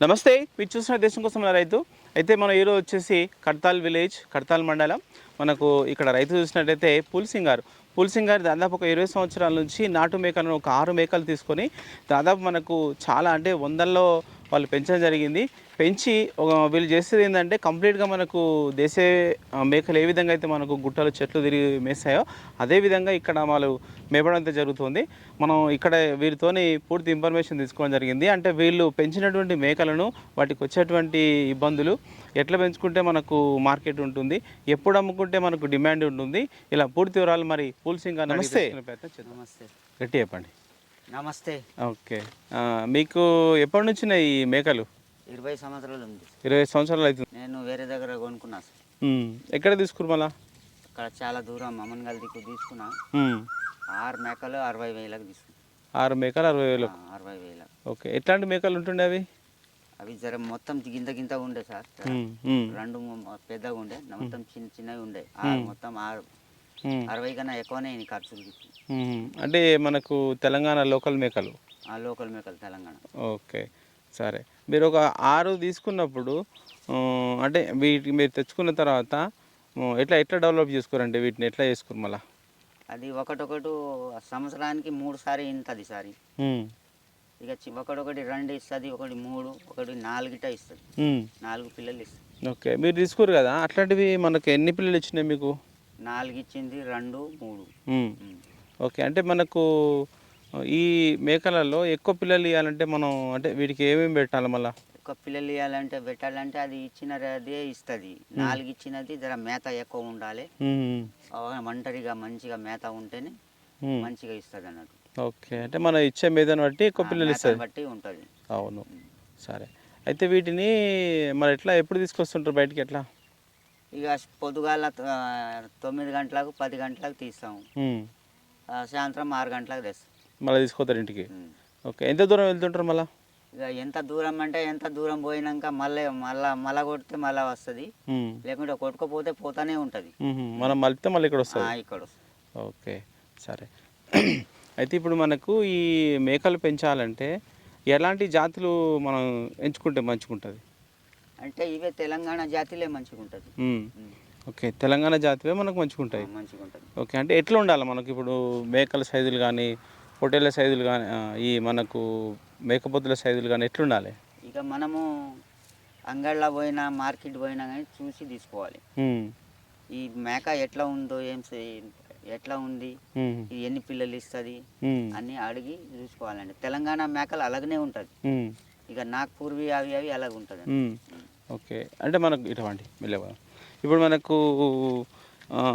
నమస్తే, మీరు చూసిన దేశం కోసం రైతు. అయితే మనం ఈరోజు వచ్చేసి కడ్తాల్ విలేజ్, కడ్తాల్ మండలం. మనకు ఇక్కడ రైతు చూసినట్టయితే పుల్సింగ్ గారు దాదాపు ఒక 20 సంవత్సరాల నుంచి నాటు మేకలను ఒక 6 మేకలు తీసుకొని దాదాపు మనకు చాలా అంటే వందల్లో వాళ్ళు పెంచడం జరిగింది. పెంచి వీళ్ళు చేసేది ఏంటంటే కంప్లీట్గా మనకు దేశీ మేకలు ఏ విధంగా అయితే మనకు గుట్టలు చెట్లు తిరిగి మేస్తాయో అదేవిధంగా ఇక్కడ వాళ్ళు మేపడం అయితే జరుగుతుంది. మనం ఇక్కడ వీరితోని పూర్తి ఇన్ఫర్మేషన్ తీసుకోవడం జరిగింది. అంటే వీళ్ళు పెంచినటువంటి మేకలను వాటికి వచ్చేటువంటి ఇబ్బందులు, ఎట్లా పెంచుకుంటే మనకు మార్కెట్ ఉంటుంది, ఎప్పుడు అమ్ముకుంటే మనకు డిమాండ్ ఉంటుంది, ఇలా పూర్తి వివరాలు మరి పుల్సింగ్ గారు. నమస్తే. నమస్తే. గట్టి చెప్పండి. నమస్తే. ఓకే, మీకు ఎప్పటి నుంచి ఈ మేకలు? 20 సంవత్సరాలు ఉంది. 20 సంవత్సరాలు అవుతుంది. నేను వేరే దగ్గర కొనుక్కున్నా సార్. ఎక్కడ తీసుకురు మళ్ళా? అక్కడ చాలా దూరం అమ్మన్గల్ దిక్కు తీసుకున్నా. 6 మేకలు 60,000కి తీసుకున్నా. 6 మేకలు 60,000. 60,000. ఓకే, ఎట్లాంటి మేకలు ఉంటుండే అవి? అవి జర మొత్తం గింత ఉండే సార్. 2 పెద్దగా ఉండే, మొత్తం చిన్నవి ఉండే. మొత్తం 60 కన్నా ఎక్కువనే ఖర్చులు. అంటే మనకు తెలంగాణ లోకల్ మేకలు? లోకల్ మేకలు తెలంగాణ. ఓకే, సరే. మీరు ఒక 6 తీసుకున్నప్పుడు అంటే వీటికి మీరు తెచ్చుకున్న తర్వాత ఎట్లా డెవలప్ చేసుకోరంటే వీటిని ఎట్లా చేసుకోరు మళ్ళీ? అది ఒకటొకటి సంవత్సరానికి 3 సారి ఇంతది సారి. ఇక ఒకటి 2 ఇస్తుంది, ఒకటి 3, ఒకటి 4 ఇస్తుంది. 4 పిల్లలు ఇస్తుంది. ఓకే, మీరు తీసుకోరు కదా, అట్లాంటివి మనకు ఎన్ని పిల్లలు ఇచ్చినాయి మీకు? 4 ఇచ్చింది, 2, 3. ఓకే, అంటే మనకు ఈ మేకలలో ఎక్కువ పిల్లలు ఇవ్వాలంటే మనం అంటే వీటికి ఏమేమి పెట్టాలి మళ్ళీ? ఎక్కువ పిల్లలు ఇవ్వాలంటే పెట్టాలంటే అది ఇచ్చినదే ఇస్తుంది. 4 ఇచ్చినది జర మేత ఎక్కువ ఉండాలి. ఒంటరిగా మంచిగా మేత ఉంటేనే మంచిగా ఇస్తుంది అన్నట్టు. ఓకే, అంటే మనం ఇచ్చే మేతను బట్టి ఎక్కువ పిల్లలు ఇస్తుంది బట్టి ఉంటుంది. అవును, సరే. అయితే వీటిని మరి ఎట్లా ఎప్పుడు తీసుకొస్తుంటారు బయటికి? ఎట్లా? ఇక పొద్దుగాల 9 గంటలకు 10 గంటలకు తీస్తాము. సాయంత్రం 6 గంటలకు తెస్తాం. మళ్ళీ తీసుకొస్తారు ఇంటికి? ఓకే, ఎంత దూరం వెళ్తుంటారు మళ్ళీ? ఇక ఎంత దూరం అంటే ఎంత దూరం పోయినాక మళ్ళా కొడితే మళ్ళీ వస్తుంది, లేకుంటే కొట్టుకోపోతే పోతానే ఉంటుంది. మనం మలిపితే మళ్ళీ ఇక్కడ వస్తుంది. ఇక్కడ వస్తుంది. ఓకే, సరే. అయితే ఇప్పుడు మనకు ఈ మేకలు పెంచాలంటే ఎలాంటి జాతులు మనం ఎంచుకుంటే మంచిగుంటుంది? అంటే ఇవే తెలంగాణ జాతిలే మంచిగా ఉంటుంది. ఓకే, తెలంగాణ జాతివే మనకు మంచిగా ఉంటాయి. ఓకే, అంటే ఎట్లా ఉండాలి మనకు ఇప్పుడు మేకల సైజులు కానీ, పొట్టేళ్ళ సైజులు కానీ, ఈ మనకు మేకపోతుల సైజులు కానీ ఎట్లుండాలి? ఇక మనము అంగళ్ళ పోయినా మార్కెట్ పోయినా కానీ చూసి తీసుకోవాలి. ఈ మేక ఎట్లా ఉందో, ఎట్లా ఉంది, ఇది ఎన్ని పిల్లలు ఇస్తుంది అని అడిగి చూసుకోవాలండి. తెలంగాణ మేకలు అలాగనే ఉంటుంది. ఇక నాగ్పూర్వి అవి అలాగ ఉంటుంది. ఓకే, అంటే మనకు ఇటువంటి మెల్లగా ఇప్పుడు మనకు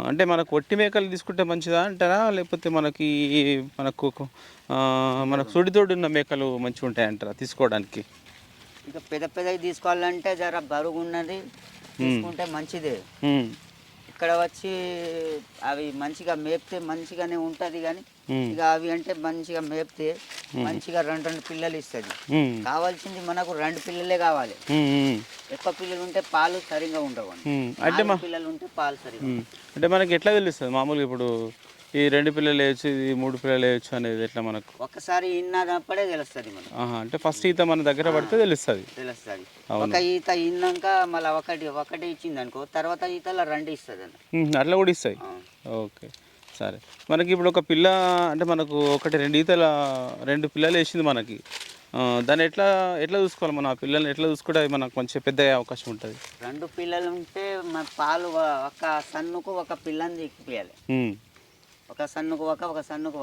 అంటే మనకు ఒట్టి మేకలు తీసుకుంటే మంచిదా అంటారా, లేకపోతే మనకు సుడితోడు ఉన్న మేకలు మంచిగా ఉంటాయి అంటారా తీసుకోవడానికి? ఇక పెద్దవి తీసుకోవాలంటే జర బరువు ఉన్నది తీసుకుంటే మంచిదే. ఇక్కడ వచ్చి అవి మంచిగా మేపితే మంచిగానే ఉంటుంది. కానీ ఇక అవి అంటే మంచిగా మేపితే మంచిగా 2 పిల్లలు ఇస్తుంది. కావాల్సింది మనకు 2 పిల్లలే కావాలి. ఎక్కువ పిల్లలు ఉంటే పాలు సరిగా ఉండవు. అంటే పిల్లలు ఉంటే పాలు సరిగా. అంటే మనకి ఎట్లా తెలుస్తుంది మామూలుగా ఇప్పుడు ఈ 2 పిల్లలు వేయచ్చు, ఇది 3 పిల్లలు వేయచ్చు అనేది ఎట్లా మనకు? ఒకసారి ఇన్నప్పుడే తెలుస్తుంది మనకు. అంటే ఫస్ట్ ఈత మన దగ్గర పడితే తెలుస్తుంది. ఒక ఈత ఇన్నాక మళ్ళీ ఒకటి ఇచ్చింది అనుకో, తర్వాత ఈతలో 2 ఇస్తుంది అని అట్లా కూడా ఇస్తాయి. ఓకే, సరే. మనకి ఇప్పుడు ఒక పిల్ల అంటే మనకు 2 పిల్లలు వేసింది మనకి, దాన్ని ఎట్లా చూసుకోవాలి మనం? ఆ పిల్లల్ని ఎట్లా చూసుకుంటే మనకు మంచి పెద్ద అవకాశం ఉంటుంది? 2 పిల్లలు ఉంటే మన పాలు ఒక సన్నుకు ఒక పిల్లని ఎక్కిపోయాలి. ఒక సన్నుకు ఒక సన్నుకు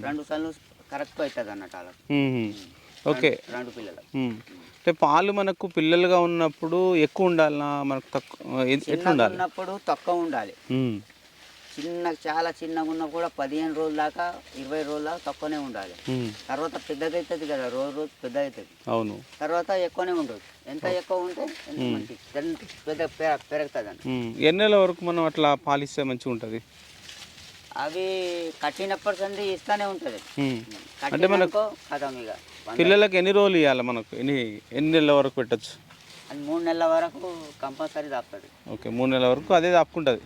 2 సన్ను కరెక్ట్ అవుతుంది అన్నట్టు అలా. ఓకే, 2 పిల్లలు. అంటే పాలు మనకు పిల్లలుగా ఉన్నప్పుడు ఎక్కువ ఉండాలన్నా మనకు తక్కువ ఉన్నప్పుడు తక్కువ ఉండాలి. చాలా చిన్నగా ఉన్నప్పుడు 15 రోజుల దాకా 20 రోజుల దాకా తక్కువనే ఉండాలి. తర్వాత పెద్దగా అవుతుంది కదా, రోజు పెద్ద అవుతుంది. అవును, తర్వాత ఎక్కువనే ఉండదు. ఎంత ఎక్కువ ఉంటే పెద్ద పెరుగుతుంది అని. ఎన్ని నెలల వరకు మనం అట్లా పాలిస్తే మంచిగా ఉంటుంది? అవి కట్టినప్పటి నుండి ఇస్తానే ఉంటుంది. అంటే మనకు పిల్లలకు ఎన్ని రోజులు ఇవ్వాలి? మనకు ఎన్ని నెలల వరకు పెట్టచ్చు? అది 3 నెలల వరకు కంపల్సరీ దాపుతుంది. ఓకే, 3 నెలల వరకు అదే దాపుకుంటుంది.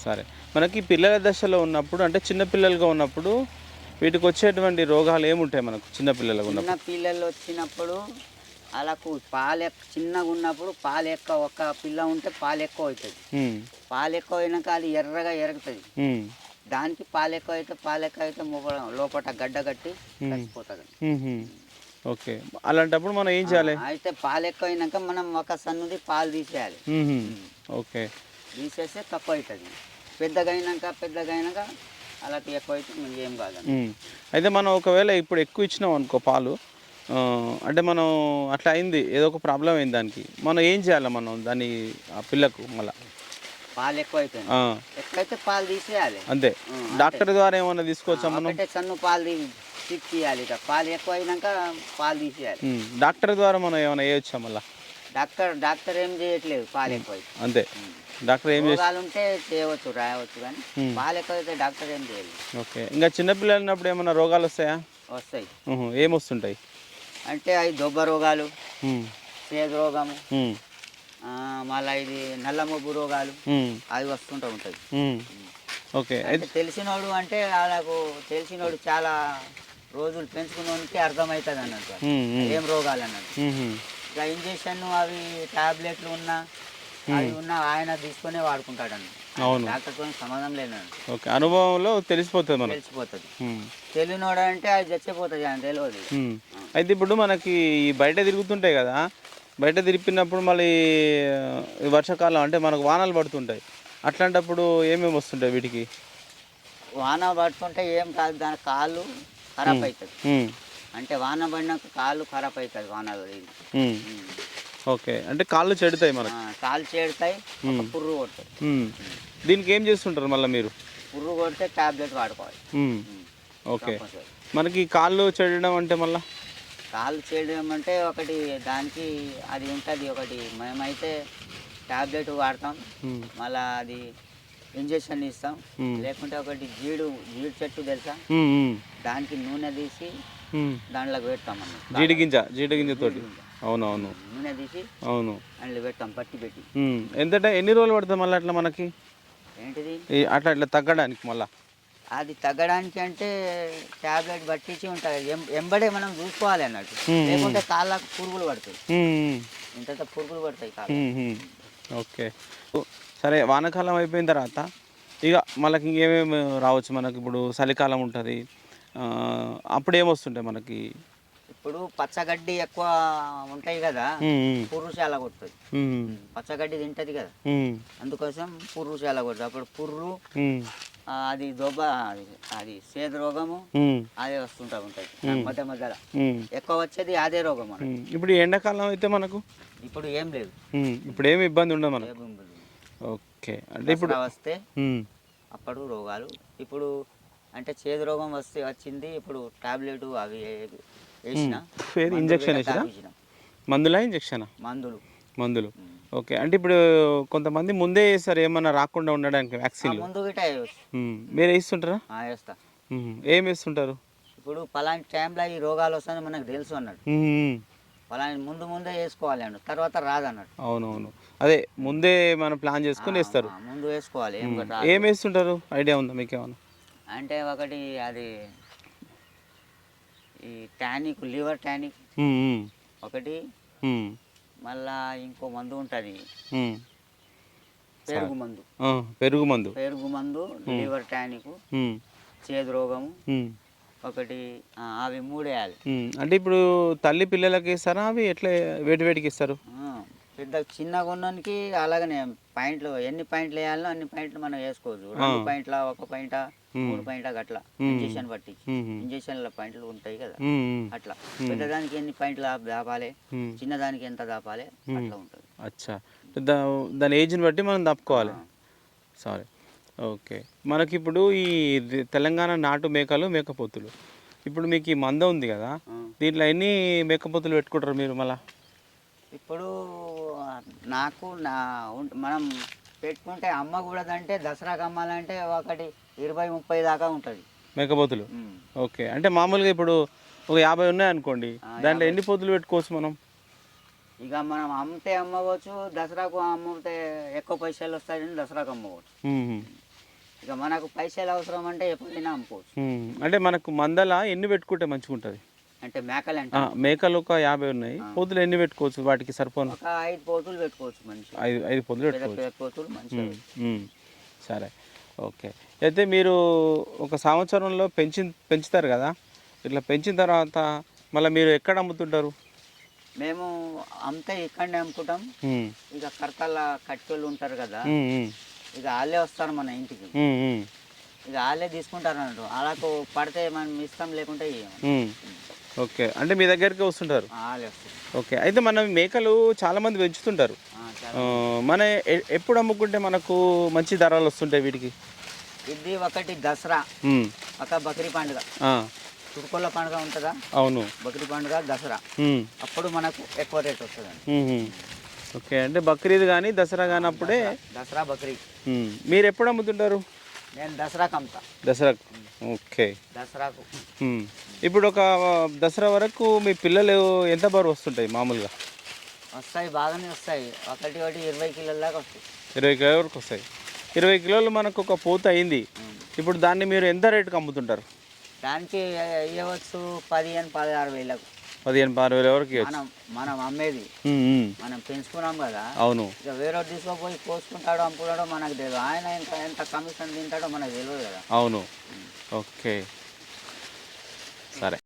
సరే, మనకి పిల్లల దశలో ఉన్నప్పుడు అంటే చిన్నపిల్లలుగా ఉన్నప్పుడు వీటికి వచ్చేటువంటి రోగాలు ఏముంటాయి మనకు? చిన్నపిల్లలు వచ్చినప్పుడు అలాకు పాలు చిన్నగా ఉన్నప్పుడు పాలు ఎక్కువ ఒక పిల్ల ఉంటే పాలు ఎక్కువ అవుతుంది. పాలు ఎక్కువ అయినాక అది ఎర్రగా ఎరుగుతుంది. దానికి పాలు ఎక్కువ అయితే లోపల గడ్డ కట్టి చచ్చిపోతుంది. ఓకే, అలాంటప్పుడు మనం ఏం చేయాలి? అయితే పాలు ఎక్కువ అయినాక మనం ఒక సన్నుది పాలు తీసేయాలి. ఓకే, తీసేస్తే తక్కువ అవుతుంది. పెద్దగా అయినాక అలాంటి ఎక్కువ అయితే మనకి ఏం కాదు. అయితే మనం ఒకవేళ ఇప్పుడు ఎక్కువ ఇచ్చినాం అనుకో పాలు, అంటే మనం అట్లా అయింది, ఏదో ఒక ప్రాబ్లం అయింది దానికి, మనం ఏం చేయాలి? మనం దాన్ని ఆ పిల్లకు మళ్ళీ పాలు ఎక్కువ ఎక్కువైతే పాలు తీసేయాలి అంతే. డాక్టర్ ద్వారా ఏమన్నా తీసుకోవచ్చా మనం? అంటే సన్ను పాలు తీయాలి. ఇక పాలు ఎక్కువ అయినాక పాలు తీసేయాలి. డాక్టర్ ద్వారా మనం ఏమైనా వేయొచ్చా మళ్ళీ? డాక్టర్ ఏం చేయట్లేదు. పాలు ఎక్కువ అయితే అంతే. డాక్టర్ ఏం రోగాలు ఉంటే చేయవచ్చు, రాయవచ్చు, కానీ పాలు ఎక్కువ అయితే డాక్టర్ ఏం చేయలేదు. ఓకే, ఇంకా చిన్నపిల్లలు ఉన్నప్పుడు ఏమైనా రోగాలు వస్తాయా? వస్తాయి. ఏమొస్తుంటాయి అంటే అవి దొబ్బ రోగాలు, చేదు రోగము, మళ్ళీ ఇది నల్ల మొబ్బు రోగాలు అవి వస్తుంటూ ఉంటాయి. ఓకే, అయితే తెలిసినోడు అంటే వాళ్ళకు తెలిసినోడు చాలా రోజులు పెంచుకున్నోనికి అర్థమవుతుంది అన్నట్టు ఏం రోగాలు అన్నట్టు. ఇక ఇంజక్షన్ అవి టాబ్లెట్లు ఉన్నా అవి ఉన్నా ఆయన తీసుకునే వాడుకుంటాడు అన్నట్టు. డాక్టర్తో సంబంధం లేదన్నట్టు. ఓకే, అనుభవంలో తెలిసిపోతుంది. తెలియనోడు అంటే అది చచ్చిపోతుంది, ఆయన తెలియదు. అయితే ఇప్పుడు మనకి బయట తిరుగుతుంటాయి కదా, బయట తిరిపినప్పుడు మళ్ళీ వర్షాకాలం అంటే మనకు వానలు పడుతుంటాయి, అట్లాంటప్పుడు ఏమేమి వస్తుంటాయి వీటికి? వాన పడుతుంటే ఏం కాదు, దాని కాళ్ళు ఖరాబ్ అవుతుంది. అంటే వాన పడినాక కాళ్ళు ఖరాబ్ అవుతుంది వానలో. ఓకే, అంటే కాళ్ళు చెడుతాయి మనకు. కాళ్ళు చెడుతాయి, పుర్రు కొడతాయి. దీనికి ఏం చేస్తుంటారు మళ్ళీ మీరు? పుర్రు కొడితే టాబ్లెట్ వాడుకోవాలి. ఓకే, మనకి కాళ్ళు చెడడం అంటే మళ్ళీ కాళ్ళు చేయడం అంటే ఒకటి దానికి అది ఉంటుంది. ఒకటి మేమైతే టాబ్లెట్ వాడతాం, మళ్ళీ అది ఇంజక్షన్ ఇస్తాం. లేకుంటే ఒకటి జీడు చెట్టు తెలుసా, దానికి నూనె తీసి దాంట్లోకి పెడతాం అన్నమాట. జీడిగింజ తోటి. అవునవును, నూనె తీసి అవును అందులో పెడతాం, పట్టి పెట్టి. ఎన్ని రోజులు పడుతుంది మళ్ళీ అట్లా మనకి ఏంటిది అట్లా తగ్గడానికి? మళ్ళీ అది తగ్గడానికి అంటే టాబ్లెట్ పట్టించి ఉంటుంది, ఎంబడే మనం చూసుకోవాలి అన్నట్టు. లేకుంటే కాళ్ళకు పురుగులు పడతాయి, ఇంత పురుగులు పడతాయి కాళ్ళు. ఓకే, సరే. వానాకాలం అయిపోయిన తర్వాత ఇక మనకి ఇంకేమేమి రావచ్చు మనకి? ఇప్పుడు చలికాలం ఉంటుంది, అప్పుడు ఏమొస్తుంటాయి మనకి? ఇప్పుడు పచ్చగడ్డి ఎక్కువ ఉంటాయి కదా, పుర్రు చాలా కొడుతుంది. పచ్చగడ్డి తింటది కదా, అందుకోసం పుర్రు చాలా కొడుతుంది. అప్పుడు పుర్రు, అది దొబ్బ, అది సేదు రోగము అదే వస్తుంటా ఉంటాయి మధ్యలో. ఎక్కువ వచ్చేది అదే రోగం. ఇప్పుడు ఎండాకాలం అయితే మనకు ఇప్పుడు ఏం లేదు, ఇప్పుడు ఏమి ఇబ్బంది ఉండదు మనకు. ఓకే, అంటే ఇప్పుడు వస్తే అప్పుడు రోగాలు. ఇప్పుడు అంటే చేదు రోగం వచ్చింది, ఇప్పుడు టాబ్లెట్ అవి వేసిన. ఇంజక్షన్ వేసిన? మందులా ఇంజక్షన్? మందులు. ఓకే, అంటే ఇప్పుడు కొంతమంది ముందే వేస్తారు ఏమన్నా రాకుండా ఉండడానికి వ్యాక్సిన్. ముందు మీరు వేస్తుంటారా? వేస్తా. ఏం వేస్తుంటారు? ఇప్పుడు పలాంటి టైంలో ఈ రోగాలు వస్తాయని మనకు తెలుసు అన్నట్టు. పలాంటి ముందే వేసుకోవాలి అన్నట్టు, తర్వాత రాదన్నట్టు. అవునవును, అదే ముందే మనం ప్లాన్ చేసుకుని వేస్తారు. ముందు వేసుకోవాలి. ఏం వేస్తుంటారు, ఐడియా ఉందా మీకు ఏమన్నా? అంటే ఒకటి అది ఈ టానిక్, లివర్ టానిక్ ఒకటి, మళ్ళా ఇంకో మందు ఉంటుంది, పెరుగు మందు, లివర్ టానిక్, చేదు రోగము ఒకటి, అవి 3 వేయాలి. అంటే ఇప్పుడు తల్లి పిల్లలకి ఇస్తారా అవి? ఎట్లా వేటికి ఇస్తారు? పెద్ద చిన్నగా ఉన్నకి అలాగనే పాయింట్లు, ఎన్ని పాయింట్లు వేయాలో అన్ని పాయింట్లు మనం వేసుకోవచ్చు. 2 పాయింట్ల, 1 పాయింట, 3 పాయింట్ల అట్లా ఇంజక్షన్ పట్టి. ఇంజక్షన్ల పాయింట్లు ఉంటాయి కదా, అట్లా. పెద్దదానికి ఎన్ని పాయింట్లు దాపాలి, చిన్నదానికి ఎంత దాపాలి, అట్లా ఉంటుంది. అచ్చా, దాని ఏజ్ని బట్టి మనం దాపుకోవాలి. సరే, ఓకే. మనకి ఇప్పుడు ఈ తెలంగాణ నాటు మేకలు, మేకపోతులు, ఇప్పుడు మీకు ఈ మంద ఉంది కదా, దీంట్లో ఎన్ని మేకపోతులు పెట్టుకుంటారు మీరు మళ్ళీ? ఇప్పుడు మనం పెట్టుకుంటే అమ్మకూడదంటే, దసరాకు అమ్మాలంటే ఒకటి 20-30 దాకా ఉంటుంది మేకపోతులు. ఓకే, అంటే మామూలుగా ఇప్పుడు ఒక 50 ఉన్నాయనుకోండి, దాంట్లో ఎన్ని పోతులు పెట్టుకోవచ్చు మనం? ఇక మనం అమ్మితే అమ్మవచ్చు, దసరాకు అమ్మితే ఎక్కువ పైసలు వస్తాయని దసరాకు అమ్మవచ్చు. ఇక మనకు పైసలు అవసరం అంటే ఎప్పుడైనా అమ్ముకోవచ్చు. అంటే మనకు మందల ఎన్ని పెట్టుకుంటే మంచిగా ఉంటుంది? అంటే మేకలు అంటే మేకలు ఒక 50 ఉన్నాయి. పోతులు ఎన్ని పెట్టుకోవచ్చు వాటికి సరిపోను? ఒక 5 పోతులు పెట్టుకోవచ్చు మంచిగా. 5 పోతులు పెద్ద పెట్టుకోవచ్చు. పెద్ద పోతులు మంచిగా. సరే, ఓకే. అయితే మీరు ఒక సంవత్సరంలో పెంచుతారు కదా, ఇట్లా పెంచిన తర్వాత మళ్ళీ మీరు ఎక్కడ అమ్ముతుంటారు? మేము అంతా ఇక్కడనే అమ్ముకుంటాం. ఇక కర్తాల కట్టెలు ఉంటారు కదా, ఇక వాళ్ళే వస్తారు మన ఇంటికి. ఇక వాళ్ళే తీసుకుంటారు అన్నట్టు. అలాకు పడితే మనం ఇస్తాం, లేకుంటే ఓకే, అంటే మీ దగ్గరికి వస్తుంటారు. వాళ్ళే వస్తారు. ఓకే, అయితే మనం మేకలు చాలామంది పెంచుతుంటారు. మన ఎప్పుడు అమ్ముకుంటే మనకు మంచి ధరలు వస్తుంటాయి వీటికి? ఇది ఒకటి దసరా, ఒక బక్రీ పండుగ, చుట్టుకొల్ల పండుగ ఉంటుందా? అవును, బక్రీ పండుగ, దసరా, అప్పుడు మనకు ఎక్కువ రేట్ వస్తుందండి. ఓకే, అంటే బక్రీద్ కానీ దసరా కానీ అప్పుడే. దసరా బక్రీద్. మీరు ఎప్పుడు అమ్ముతుంటారు? నేను దసరాకు అమ్ముతా. దసరాకు. ఓకే, దసరాకు. ఇప్పుడు ఒక దసరా వరకు మీ పిల్లలు ఎంత బరువు వస్తుంటాయి మామూలుగా? వస్తాయి, బాగానే వస్తాయి. ఒకటి 20 కిలోల దాకా వస్తాయి. 20 కిలోల వరకు వస్తాయి. 20 కిలోలు మనకు ఒక పూత అయింది. ఇప్పుడు దాన్ని మీరు ఎంత రేటుకి అమ్ముతుంటారు? దానికి ఇవ్వచ్చు 15-16 వేలకు. 15-16 వేల వరకు మనం అమ్మేది, మనం పెంచుకున్నాం కదా. అవును. ఇక వేరే తీసుకుపోయి కోసుకుంటాడో అమ్ముకుంటాడో మనకు తెలియదు. ఆయన ఎంత కమిషన్ తింటాడో మనకు తెలియదు కదా. అవును. ఓకే, సరే.